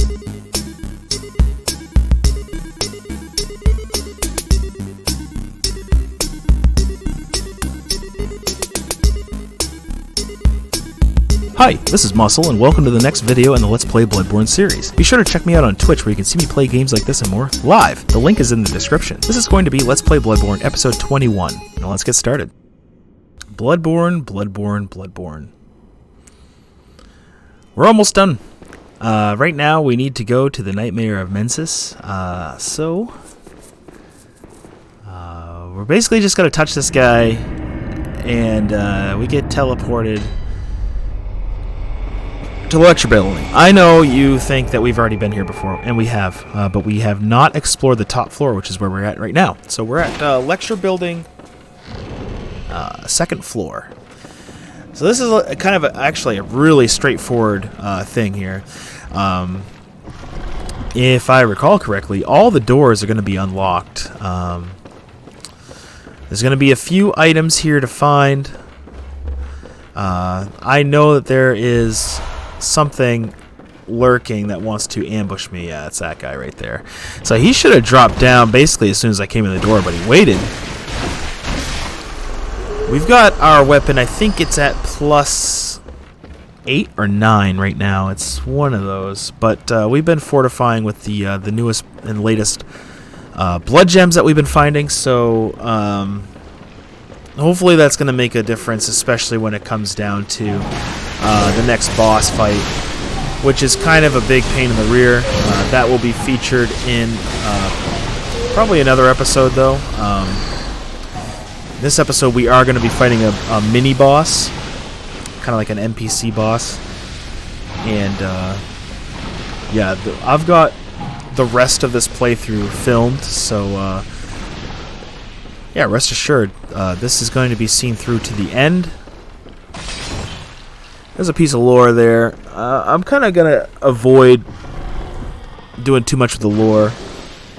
Hi, this is Muscle, and welcome to the next video in the Let's Play Bloodborne series. Be sure to check me out on Twitch where you can see me play games like this and more live. The link is in the description. This is going to be Let's Play Bloodborne episode 21. Now let's get started. Bloodborne, Bloodborne, Bloodborne. We're almost done. Right now we need to go to the Nightmare of Mensis. We're basically just going to touch this guy, and we get teleported to the lecture building. I know you think that we've already been here before, and we have, but we have not explored the top floor, which is where we're at right now. So we're at lecture building, second floor. So this is actually a really straightforward thing here. If I recall correctly, all the doors are going to be unlocked. There's going to be a few items here to find. I know that there is something lurking that wants to ambush me. Yeah, it's that guy right there. So he should have dropped down basically as soon as I came in the door, but he waited. We've got our weapon, I think it's at plus 8 or 9 right now. It's one of those. But we've been fortifying with the newest and latest blood gems that we've been finding, so hopefully that's going to make a difference, especially when it comes down to the next boss fight, which is kind of a big pain in the rear. That will be featured in probably another episode, though. This episode we are going to be fighting a mini boss, kind of like an NPC boss, and yeah, I've got the rest of this playthrough filmed, so yeah, rest assured, this is going to be seen through to the end. There's a piece of lore there. I'm kind of going to avoid doing too much with the lore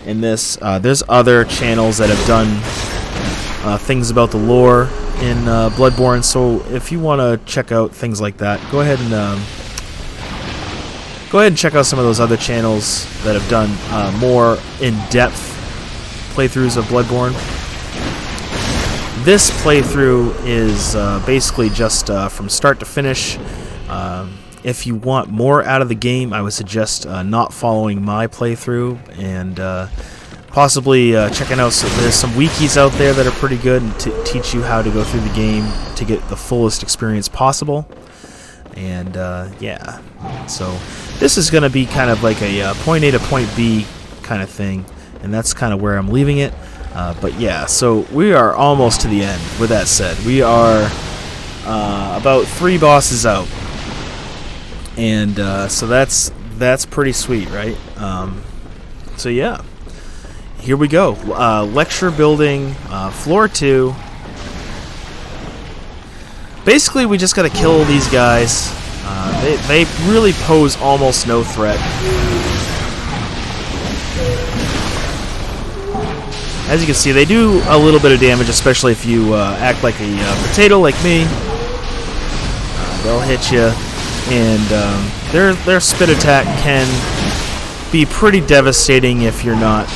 in this. There's other channels that have done things about the lore in Bloodborne, so if you want to check out things like that, go ahead and check out some of those other channels that have done more in-depth playthroughs of Bloodborne. This playthrough is basically just from start to finish. If you want more out of the game, I would suggest not following my playthrough and possibly checking out there's some wikis out there that are pretty good and teach you how to go through the game to get the fullest experience possible. And yeah, so this is going to be kind of like a point A to point B kind of thing, and that's kind of where I'm leaving it. But yeah, so we are almost to the end. With that said, we are about 3 bosses out, and so that's pretty sweet, right? So yeah, here we go. Lecture building, floor 2. Basically, we just got to kill these guys. They really pose almost no threat. As you can see, they do a little bit of damage, especially if you act like a potato like me. They'll hit you, and their spit attack can be pretty devastating if you're not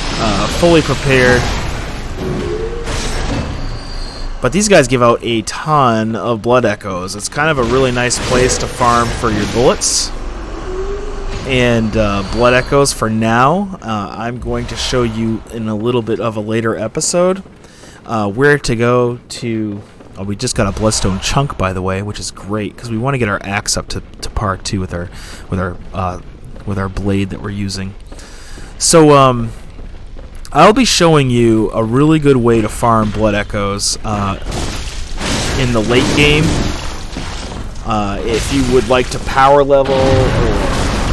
fully prepared. But these guys give out a ton of blood echoes. It's kind of a really nice place to farm for your bullets and blood echoes for now. I'm going to show you in a little bit of a later episode where to go to. Oh, we just got a bloodstone chunk, by the way, which is great because we want to get our axe up to par 2 with our blade that we're using. So I'll be showing you a really good way to farm blood echoes in the late game. If you would like to power level or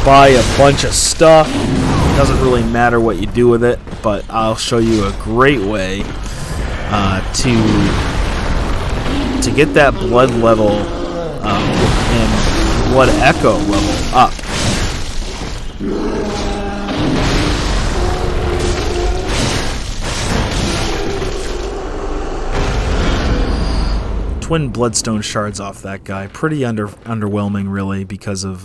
buy a bunch of stuff, it doesn't really matter what you do with it, but I'll show you a great way to get that blood level and blood echo level up. Twin bloodstone shards off that guy. Pretty underwhelming, really, because of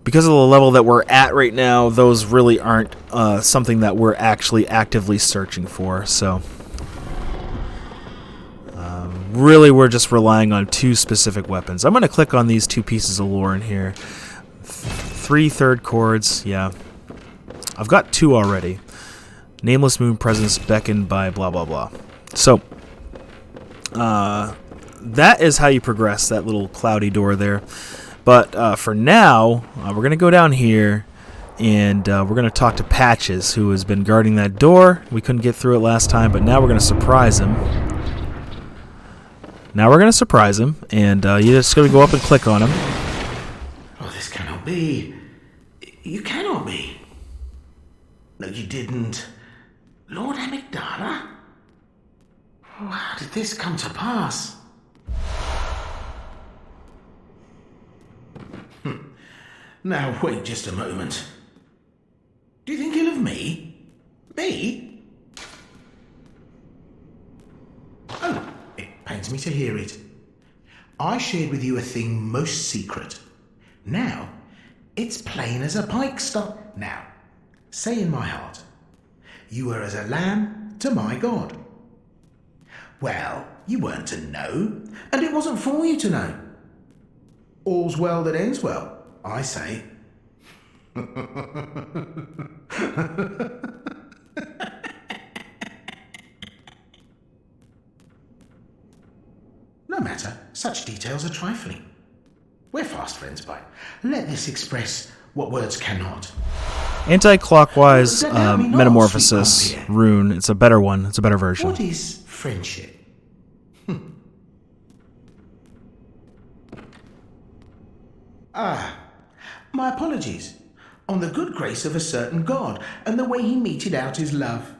because of the level that we're at right now, those really aren't something that we're actually actively searching for. So really we're just relying on 2 specific weapons. I'm going to click on these 2 pieces of lore in here. 3 third chords, yeah. I've got 2 already. Nameless moon presence beckoned by blah blah blah. So that is how you progress that little cloudy door there. But for now, we're going to go down here, and we're going to talk to Patches, who has been guarding that door. We couldn't get through it last time, but now we're going to surprise him. And you're just going to go up and click on him. Oh, this cannot be. You cannot be. No, you didn't. Lord Amygdala? Oh, how did this come to pass? Now, wait just a moment. Do you think ill of me? Me? Oh, it pains me to hear it. I shared with you a thing most secret. Now, it's plain as a pikestaff. Now, say in my heart, you were as a lamb to my God. Well, you weren't to know, and it wasn't for you to know. All's well that ends well, I say. No matter, such details are trifling. We're fast friends, but let this express what words cannot. Anti-clockwise metamorphosis rune. It's a better one. It's a better version. What is friendship? My apologies. On the good grace of a certain god and the way he meted out his love.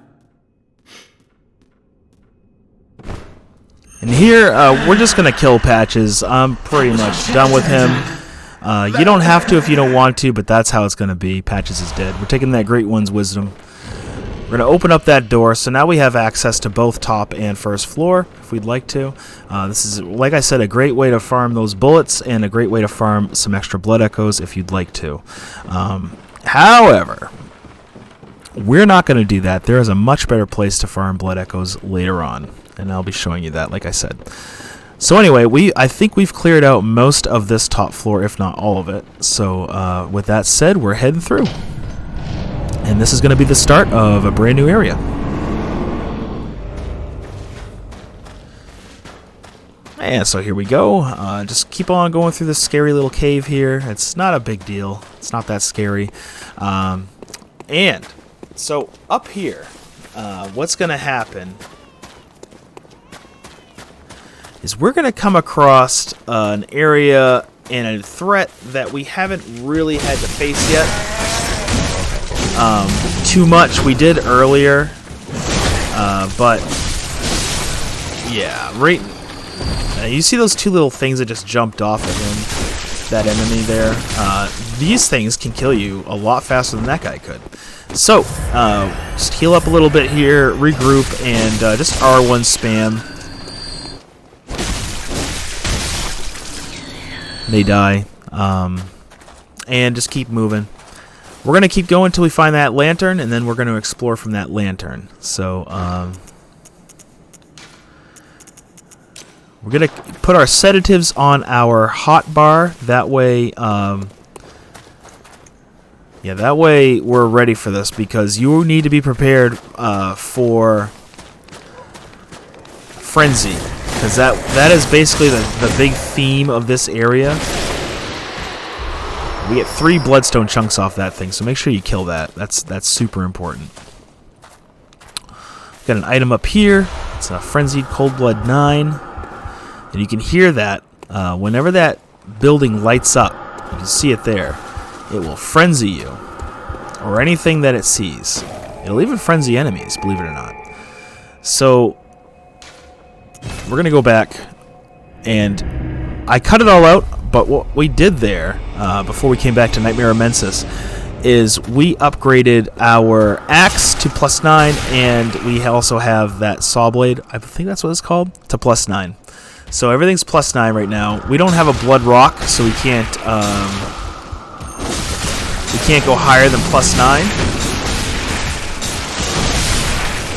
And here, we're just going to kill Patches. I'm pretty much done with him. You don't have to if you don't want to, but that's how it's going to be. Patches is dead. We're taking that Great One's wisdom. We're going to open up that door, so now we have access to both top and first floor, if we'd like to. This is, like I said, a great way to farm those bullets, and a great way to farm some extra blood echoes, if you'd like to. However, we're not going to do that. There is a much better place to farm blood echoes later on, and I'll be showing you that, like I said. So anyway, I think we've cleared out most of this top floor, if not all of it. So with that said, we're heading through. And this is going to be the start of a brand new area. And so here we go. Just keep on going through this scary little cave here. It's not a big deal. It's not that scary. And so up here, what's going to happen is we're going to come across an area and a threat that we haven't really had to face yet. Too much. We did earlier, but yeah, right. You see those 2 little things that just jumped off of him, that enemy there? These things can kill you a lot faster than that guy could. So, just heal up a little bit here, regroup, and just R1 spam. They die. And just keep moving. We're going to keep going until we find that lantern, and then we're going to explore from that lantern. So, we're going to put our sedatives on our hot bar. That way, yeah, that way we're ready for this, because you need to be prepared for frenzy, because that is basically the big theme of this area. We get 3 bloodstone chunks off that thing, so make sure you kill that. That's super important. Got an item up here. It's a Frenzied Cold Blood 9. And you can hear that whenever that building lights up. You can see it there. It will frenzy you, or anything that it sees. It'll even frenzy enemies, believe it or not. So we're going to go back, and I cut it all out. But what we did there, before we came back to Nightmare Immensis, is we upgraded our axe to +9, and we also have that saw blade, I think that's what it's called, to +9. So everything's +9 right now. We don't have a blood rock, so we can't We can't go higher than +9.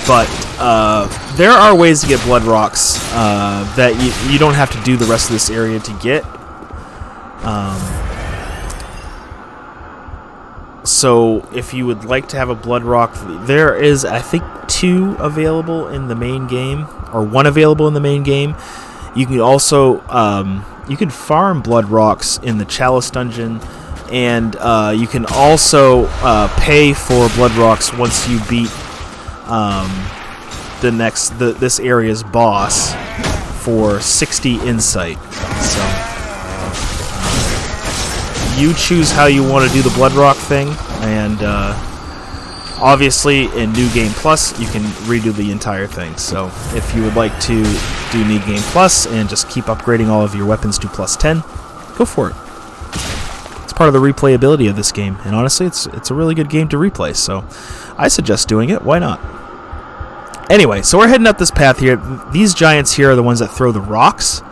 But there are ways to get blood rocks that you don't have to do the rest of this area to get. So if you would like to have a blood rock, there is, I think, 2 available in the main game, or 1 available in the main game. You can also you can farm blood rocks in the Chalice dungeon, and you can also pay for blood rocks once you beat this area's boss for 60 insight. So you choose how you want to do the blood rock thing, and obviously in New Game Plus you can redo the entire thing. So if you would like to do New Game Plus and just keep upgrading all of your weapons to +10, go for it. It's part of the replayability of this game, and honestly it's a really good game to replay, so I suggest doing it. Why not? Anyway, so we're heading up this path here. These giants here are the ones that throw the rocks.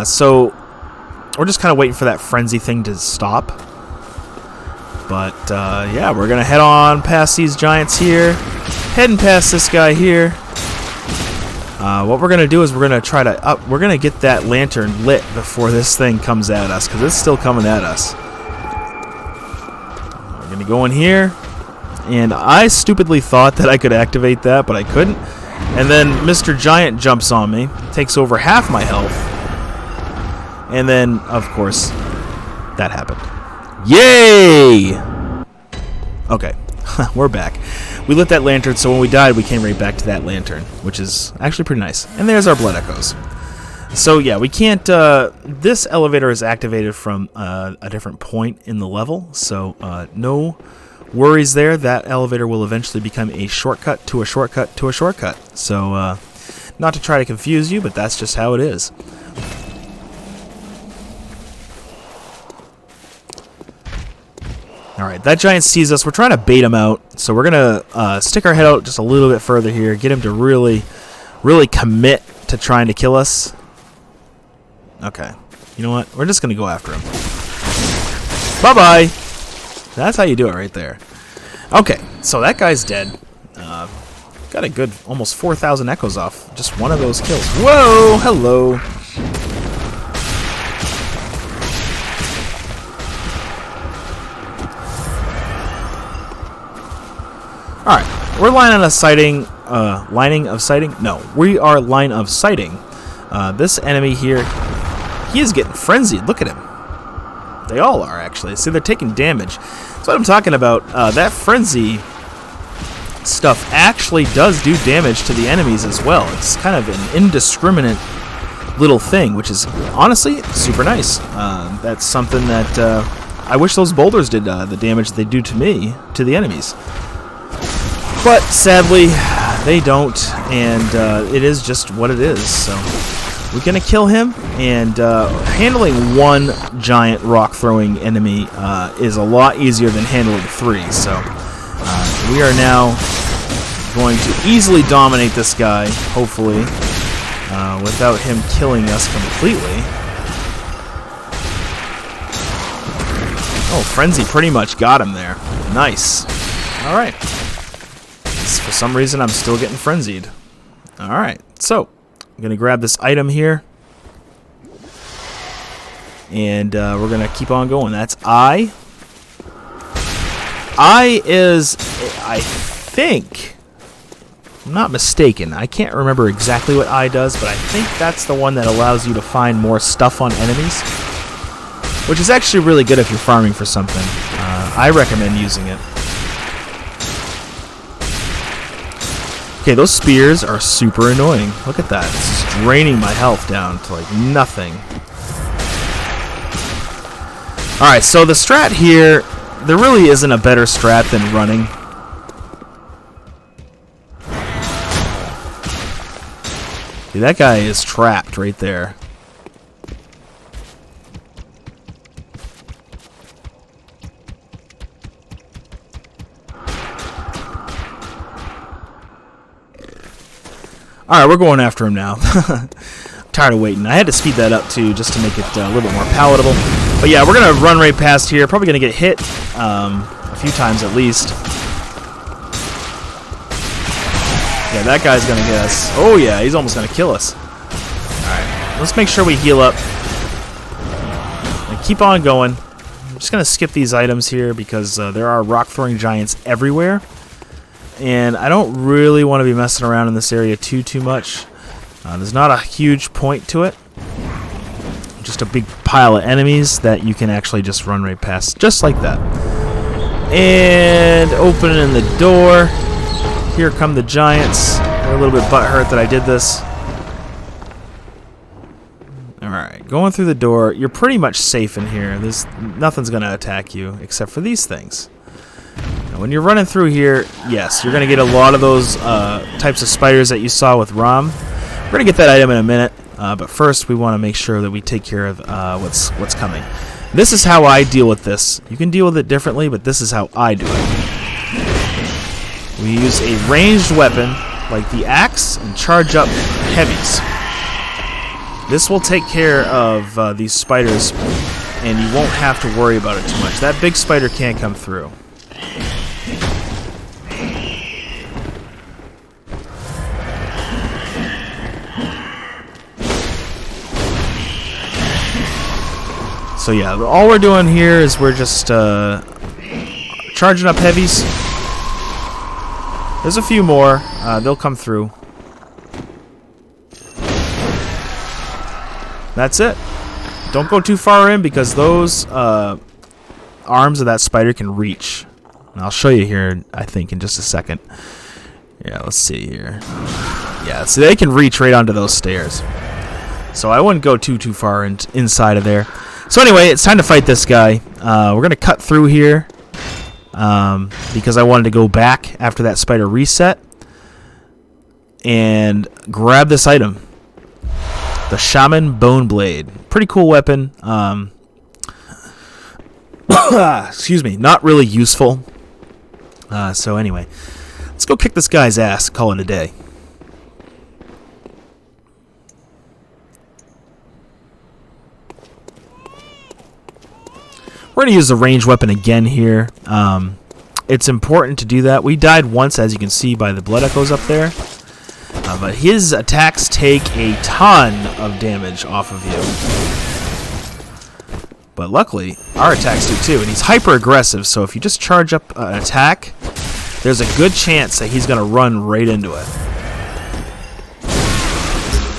So we're just kind of waiting for that frenzy thing to stop. But yeah, we're gonna head on past these giants here, heading past this guy here. What we're gonna do is we're gonna get that lantern lit before this thing comes at us, because it's still coming at us. We're gonna go in here, and I stupidly thought that I could activate that, but I couldn't. And then Mr. Giant jumps on me, takes over half my health, and then, of course, that happened. Yay! Okay, we're back. We lit that lantern, so when we died, we came right back to that lantern, which is actually pretty nice. And there's our blood echoes. So yeah, we can't... this elevator is activated from a different point in the level, so no worries there. That elevator will eventually become a shortcut to a shortcut to a shortcut. So, not to try to confuse you, but that's just how it is. Alright, that giant sees us. We're trying to bait him out, so we're going to stick our head out just a little bit further here, get him to really commit to trying to kill us. Okay, you know what? We're just going to go after him. Bye-bye! That's how you do it right there. Okay, so that guy's dead. Got a good almost 4,000 echoes off just one of those kills. Whoa! Hello! Alright, we're lining of sighting. No, we are line of sighting. This enemy here, he is getting frenzied. Look at him. They all are, actually. See, they're taking damage. That's what I'm talking about. That frenzy stuff actually does do damage to the enemies as well. It's kind of an indiscriminate little thing, which is honestly super nice. That's something that I wish those boulders did the damage they do to me, to the enemies. But sadly, they don't, and it is just what it is. So we're gonna kill him, and handling one giant rock-throwing enemy is a lot easier than handling 3. So we are now going to easily dominate this guy, hopefully, without him killing us completely. Oh, Frenzy pretty much got him there. Nice. All right. For some reason, I'm still getting frenzied. Alright, so I'm going to grab this item here. And we're going to keep on going. That's I. I is, I think, if I'm not mistaken, I can't remember exactly what I does, but I think that's the one that allows you to find more stuff on enemies. Which is actually really good if you're farming for something. I recommend using it. Okay, those spears are super annoying. Look at that. It's just draining my health down to like nothing. Alright, so the strat here, there really isn't a better strat than running. See, that guy is trapped right there. Alright, we're going after him now. I'm tired of waiting. I had to speed that up too, just to make it a little bit more palatable. But yeah, we're gonna run right past here. Probably gonna get hit a few times at least. Yeah, that guy's gonna get us. Oh yeah, he's almost gonna kill us. Alright, let's make sure we heal up. And keep on going. I'm just gonna skip these items here because there are rock throwing giants everywhere. And I don't really want to be messing around in this area too much. There's not a huge point to it. Just a big pile of enemies that you can actually just run right past, just like that. And opening the door. Here come the giants. They're a little bit butthurt that I did this. Alright, going through the door. You're pretty much safe in here. Nothing's going to attack you except for these things. Now, when you're running through here, yes, you're going to get a lot of those types of spiders that you saw with Rom. We're going to get that item in a minute. But first, we want to make sure that we take care of what's coming. This is how I deal with this. You can deal with it differently, but this is how I do it. We use a ranged weapon, like the axe, and charge up heavies. This will take care of these spiders, and you won't have to worry about it too much. That big spider can't come through. So yeah, all we're doing here is we're just charging up heavies. There's a few more. They'll come through. That's it. Don't go too far in because those arms of that spider can reach. And I'll show you here, I think, in just a second. Yeah, let's see here. Yeah, so they can reach right onto those stairs. So I wouldn't go too far inside of there. So anyway, it's time to fight this guy. We're going to cut through here because I wanted to go back after that spider reset and grab this item. The Shaman Bone Blade. Pretty cool weapon. Excuse me, not really useful. So anyway, let's go kick this guy's ass, call it a day. We're going to use the ranged weapon again here. It's important to do that. We died once, as you can see by the blood echoes up there. But his attacks take a ton of damage off of you. But luckily, our attacks do too. And he's hyper aggressive, so if you just charge up an attack, there's a good chance that he's going to run right into it.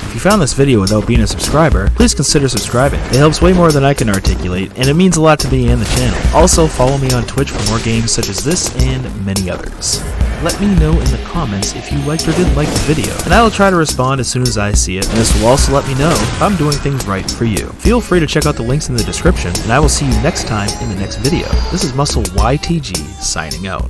If you found this video without being a subscriber, please consider subscribing. It helps way more than I can articulate, and it means a lot to me and the channel. Also, follow me on Twitch for more games such as this and many others. Let me know in the comments if you liked or didn't like the video, and I will try to respond as soon as I see it, and this will also let me know if I'm doing things right for you. Feel free to check out the links in the description, and I will see you next time in the next video. This is Muscle YTG signing out.